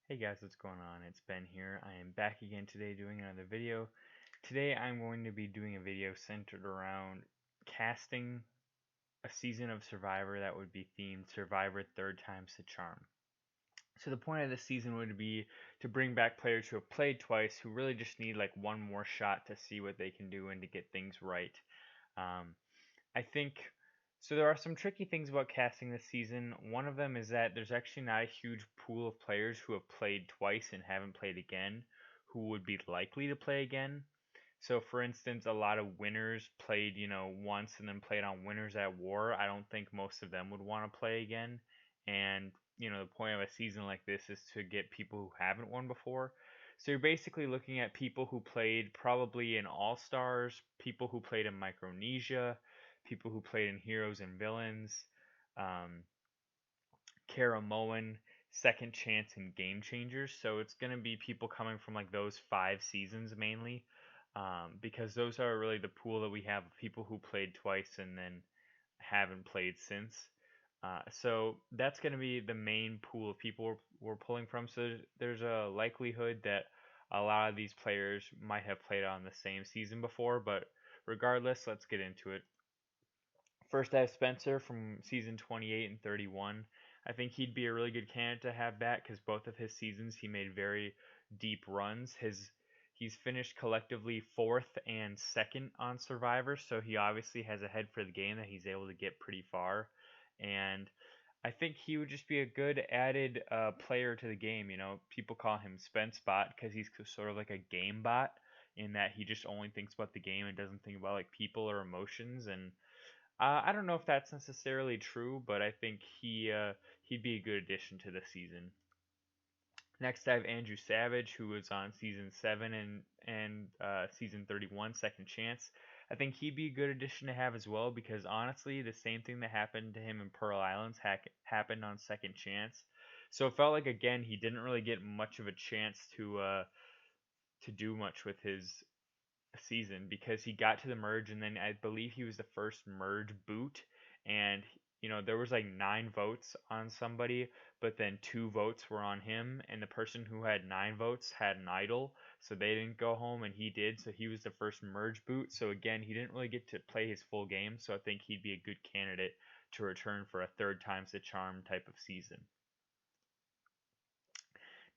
Hey guys, what's going on? It's Ben here. I am back again today doing another video. Today I'm going to be doing a video centered around casting a season of Survivor that would be themed Survivor Third Time's the Charm. So the point of this season would be to bring back players who have played twice, who really just need like one more shot to see what they can do and to get things right. Um, I think so. There are some tricky things about casting this season. One of them is that there's actually not a huge pool of players who have played twice and haven't played again who would be likely to play again. So, for instance, a lot of winners played, once and then played on Winners at War. I don't think most of them would want to play again. And, the point of a season like this is to get people who haven't won before. So you're basically looking at people who played probably in All Stars, people who played in Micronesia, people who played in Heroes and Villains, um, Caramoan, Second Chance, and Game Changers. So it's going to be people coming from like those 5 seasons mainly, because those are really the pool that we have of people who played twice and then haven't played since. So that's going to be the main pool of people we're pulling from. So there's a likelihood that a lot of these players might have played on the same season before, but regardless, let's get into it. First, I have Spencer from season 28 and 31. I think he'd be a really good candidate to have back because both of his seasons he made very deep runs. He's finished collectively fourth and second on Survivor, so he obviously has a head for the game that he's able to get pretty far. And I think he would just be a good added player to the game. People call him Spence Bot because he's sort of like a game bot in that he just only thinks about the game and doesn't think about like people or emotions. And I don't know if that's necessarily true, but I think he'd be a good addition to the season. Next, I have Andrew Savage, who was on season 7 and season 31, Second Chance. I think he'd be a good addition to have as well because honestly, the same thing that happened to him in Pearl Islands happened on Second Chance. So it felt like again he didn't really get much of a chance to do much with his season because he got to the merge and then I believe he was the first merge boot, and there was like 9 votes on somebody, but then 2 votes were on him, and the person who had 9 votes had an idol, so they didn't go home and he did, so he was the first merge boot. So again, he didn't really get to play his full game, so I think he'd be a good candidate to return for a third time's the charm type of season.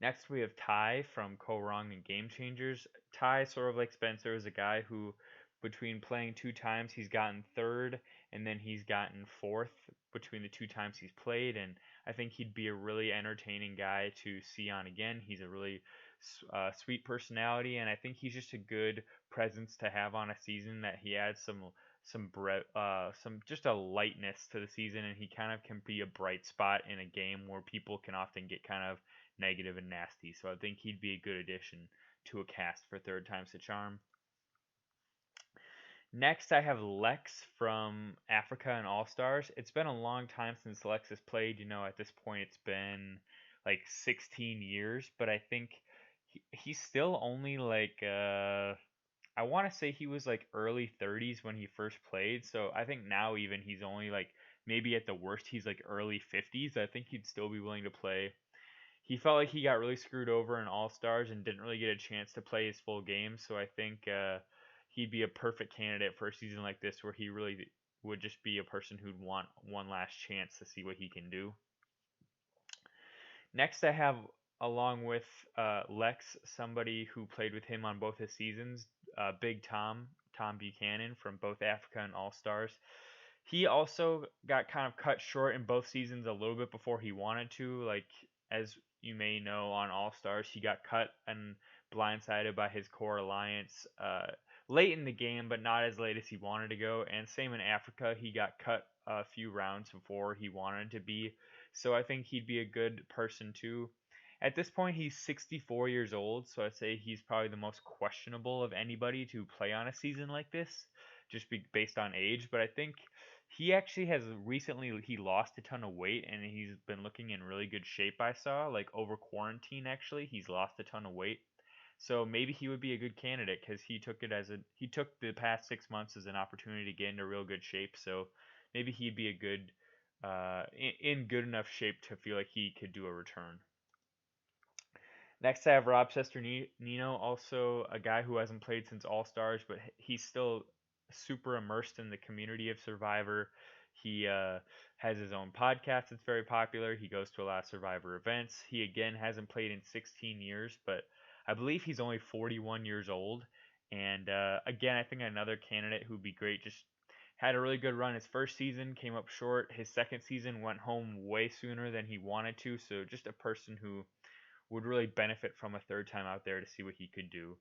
Next, we have Ty from Rong and Game Changers. Ty, sort of like Spencer, is a guy who, between playing 2 times, he's gotten third, and then he's gotten fourth between the 2 times he's played. And I think he'd be a really entertaining guy to see on again. He's a really sweet personality, and I think he's just a good presence to have on a season. That he adds some just a lightness to the season, and he kind of can be a bright spot in a game where people can often get kind of negative and nasty. So I think he'd be a good addition to a cast for Third Time's the Charm. Next, I have Lex from Africa and All Stars. It's been a long time since Lex has played. At this point, it's been like 16 years, but I think he's still only like, I want to say he was like early 30s when he first played. So I think now, even he's only like maybe at the worst, he's like early 50s. I think he'd still be willing to play. He felt like he got really screwed over in All Stars and didn't really get a chance to play his full game. So I think he'd be a perfect candidate for a season like this where he really would just be a person who'd want one last chance to see what he can do. Next, I have, along with Lex, somebody who played with him on both his seasons, Big Tom Buchanan from both Africa and All Stars. He also got kind of cut short in both seasons a little bit before he wanted to. Like, as you may know, on All Stars, he got cut and blindsided by his core alliance late in the game, but not as late as he wanted to go. And same in Africa, he got cut a few rounds before he wanted to be. So I think he'd be a good person too. At this point, he's 64 years old, so I'd say he's probably the most questionable of anybody to play on a season like this, just based on age. But I think he actually has recently he lost a ton of weight and he's been looking in really good shape. I saw like over quarantine actually he's lost a ton of weight. So maybe he would be a good candidate because he took the past 6 months as an opportunity to get into real good shape. So maybe he'd be a good in good enough shape to feel like he could do a return. Next, I have Rob Cesternino, also a guy who hasn't played since All Stars, but he's still super immersed in the community of Survivor. He has his own podcast that's very popular. He goes to a lot of Survivor events. He again hasn't played in 16 years, but I believe he's only 41 years old. And again, I think another candidate who'd be great. Just had a really good run. His first season came up short. His second season went home way sooner than he wanted to. So just a person who would really benefit from a third time out there to see what he could do.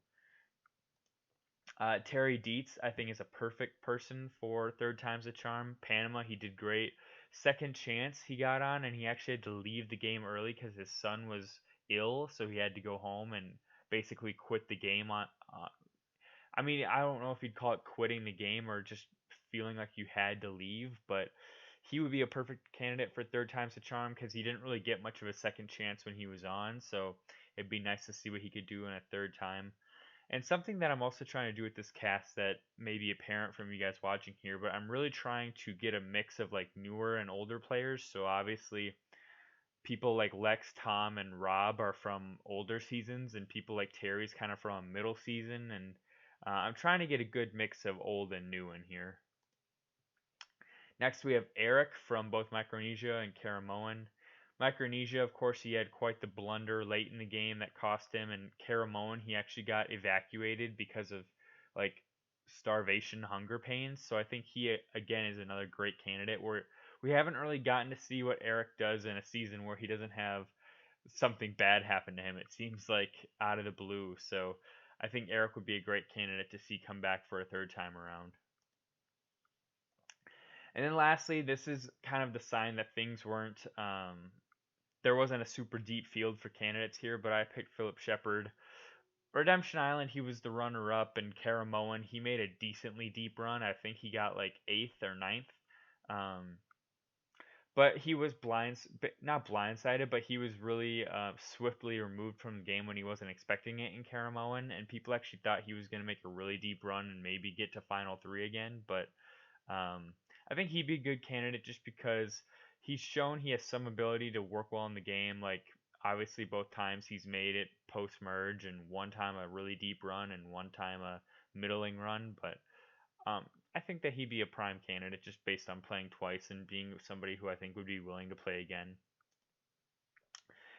Terry Deitz, I think, is a perfect person for third time's a charm. Panama, he did great. Second chance he got on, and he actually had to leave the game early because his son was ill, so he had to go home and basically quit the game on. I mean, I don't know if you'd call it quitting the game or just feeling like you had to leave, but he would be a perfect candidate for third time's a charm because he didn't really get much of a second chance when he was on, so it'd be nice to see what he could do in a third time. And something that I'm also trying to do with this cast that may be apparent from you guys watching here, but I'm really trying to get a mix of like newer and older players. So obviously, people like Lex, Tom, and Rob are from older seasons, and people like Terry's kind of from a middle season. And I'm trying to get a good mix of old and new in here. Next, we have Erik from both Micronesia and Caramoan. Micronesia, of course, he had quite the blunder late in the game that cost him, and Caramoan, he actually got evacuated because of like starvation, hunger pains. So I think he again is another great candidate. Where we haven't really gotten to see what Erik does in a season where he doesn't have something bad happen to him. It seems like out of the blue. So I think Erik would be a great candidate to see come back for a third time around. And then lastly, this is kind of the sign that things weren't there wasn't a super deep field for candidates here, but I picked Philip Sheppard. Redemption Island, he was the runner up, and Caramoan, he made a decently deep run. I think he got like eighth or ninth. Um, but he was not blindsided, but he was really swiftly removed from the game when he wasn't expecting it in Caramoan, and people actually thought he was going to make a really deep run and maybe get to final three again. But I think he'd be a good candidate just because he's shown he has some ability to work well in the game. Like obviously both times he's made it post merge, and one time a really deep run and one time a middling run. But I think that he'd be a prime candidate just based on playing twice and being somebody who I think would be willing to play again.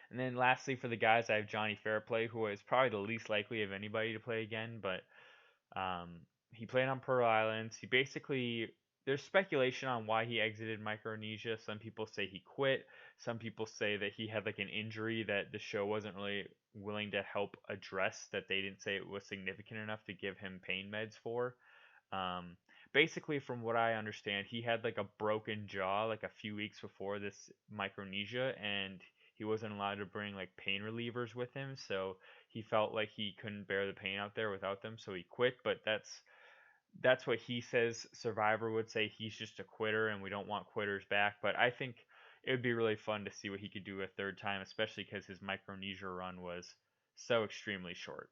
And then lastly for the guys, I have Jonny Fairplay, who is probably the least likely of anybody to play again, but he played on Pearl Islands. He basically, there's speculation on why he exited Micronesia. Some people say he quit. Some people say that he had like an injury that the show wasn't really willing to help address, that they didn't say it was significant enough to give him pain meds for. Um, Basically, from what I understand, he had like a broken jaw like a few weeks before this Micronesia, and he wasn't allowed to bring like pain relievers with him, so he felt like he couldn't bear the pain out there without them, so he quit. But that's what he says. Survivor would say he's just a quitter, and we don't want quitters back. But I think it would be really fun to see what he could do a third time, especially because his Micronesia run was so extremely short.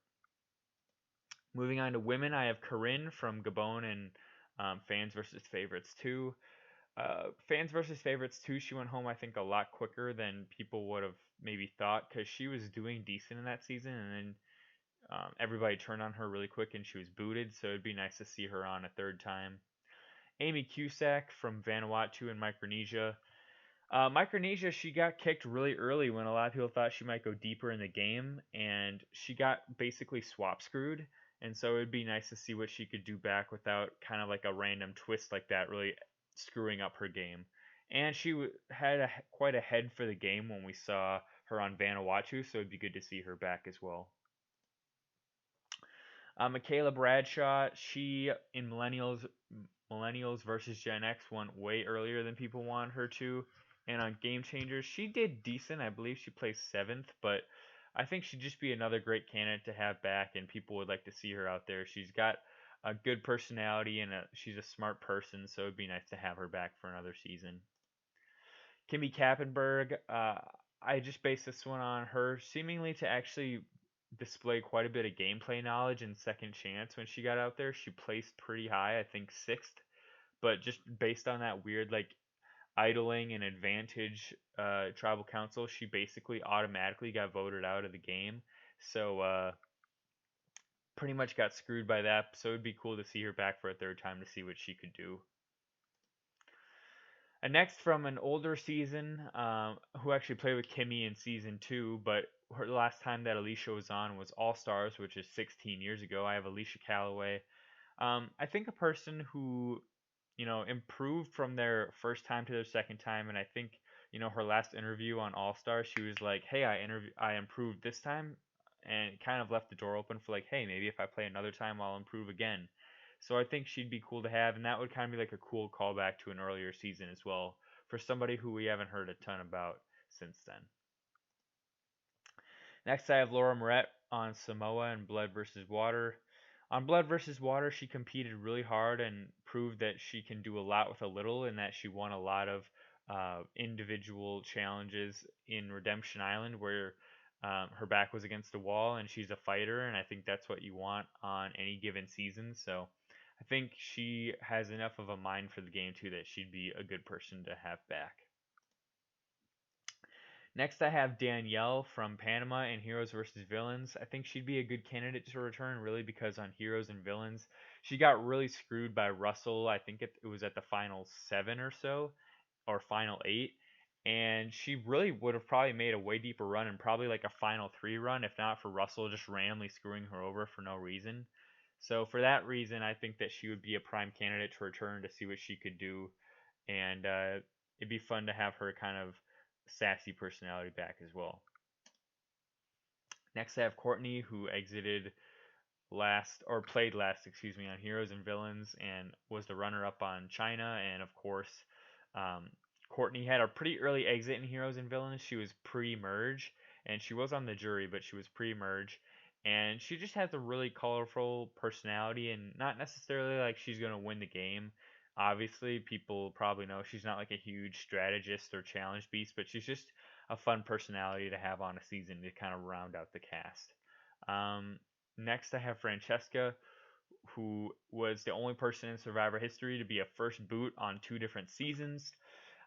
Moving on to women, I have Corinne from Gabon and Fans versus Favorites 2. Fans versus Favorites 2, she went home, I think, a lot quicker than people would have maybe thought because she was doing decent in that season, and then everybody turned on her really quick and she was booted, so it'd be nice to see her on a third time. Amy Cusack from Vanuatu and Micronesia. Micronesia, she got kicked really early when a lot of people thought she might go deeper in the game, and she got basically swap screwed. And so it'd be nice to see what she could do back without kind of like a random twist like that really screwing up her game. And she had quite a head for the game when we saw her on Vanuatu, so it'd be good to see her back as well. Michaela Bradshaw, she in Millennials versus Gen X went way earlier than people wanted her to, and on Game Changers she did decent. I believe she placed seventh, but I think she'd just be another great candidate to have back, and people would like to see her out there. She's got a good personality and she's a smart person, so it'd be nice to have her back for another season. Kimmi Kappenberg, I just based this one on her seemingly to actually display quite a bit of gameplay knowledge in second chance when she got out there. She placed pretty high, I think sixth, but just based on that weird like idling and advantage tribal council, she basically automatically got voted out of the game. So pretty much got screwed by that. So it'd be cool to see her back for a third time to see what she could do. And next from an older season, who actually played with Kimmi in season 2, but her last time that Alicia was on was All Stars, which is 16 years ago. I have Alicia Calaway. I think a person who, improved from their first time to their second time, and I think, her last interview on All Stars, she was like, "Hey, I improved this time," and it kind of left the door open for like, "Hey, maybe if I play another time, I'll improve again." So I think she'd be cool to have, and that would kind of be like a cool callback to an earlier season as well for somebody who we haven't heard a ton about since then. Next, I have Laura Morett on Samoa and Blood versus Water. On Blood versus Water, she competed really hard and proved that she can do a lot with a little, and that she won a lot of individual challenges in Redemption Island where her back was against the wall, and she's a fighter, and I think that's what you want on any given season. So I think she has enough of a mind for the game too that she'd be a good person to have back. Next, I have Danielle from Panama in Heroes vs. Villains. I think she'd be a good candidate to return, really, because on Heroes and Villains, she got really screwed by Russell. I think it was at the final 7 or so, or final 8. And she really would have probably made a way deeper run and probably like a final 3 run, if not for Russell just randomly screwing her over for no reason. So, for that reason, I think that she would be a prime candidate to return to see what she could do. And it'd be fun to have her kind of sassy personality back as well. Next, I have Courtney, who exited last, or played last, excuse me, on Heroes and Villains and was the runner up on China. And of course, um, Courtney had a pretty early exit in Heroes and Villains. She was pre merge, and she was on the jury, but she was pre merge. And she just has a really colorful personality, and not necessarily like she's going to win the game. Obviously, people probably know she's not like a huge strategist or challenge beast, but she's just a fun personality to have on a season to kind of round out the cast. Um, Next, I have Francesca, who was the only person in Survivor history to be a first boot on 2 different seasons.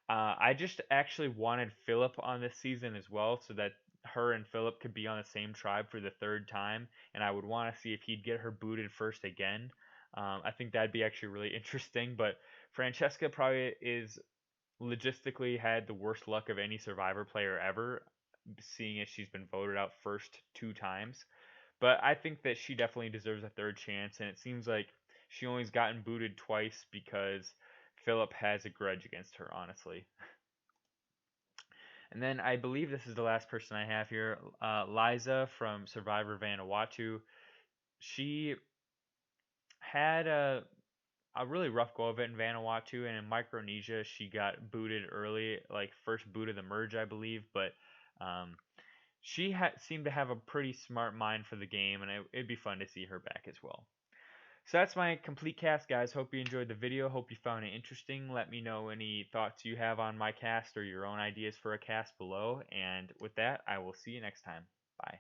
I just actually wanted Philip on this season as well, so that her and Philip could be on the same tribe for the third time, and I would want to see if he'd get her booted first again. I think that'd be actually really interesting, but Francesca probably is logistically had the worst luck of any Survivor player ever, seeing as she's been voted out first 2 times. But I think that she definitely deserves a third chance, and it seems like she only's gotten booted twice because Philip has a grudge against her, honestly. And then I believe this is the last person I have here, Liza from Survivor Vanuatu. She had a really rough go of it in Vanuatu, and in Micronesia she got booted early, like first boot of the merge, I believe. But um, she seemed to have a pretty smart mind for the game, and it'd be fun to see her back as well. So that's my complete cast, guys. Hope you enjoyed the video. Hope you found it interesting. Let me know any thoughts you have on my cast or your own ideas for a cast below. And with that, I will see you next time. Bye.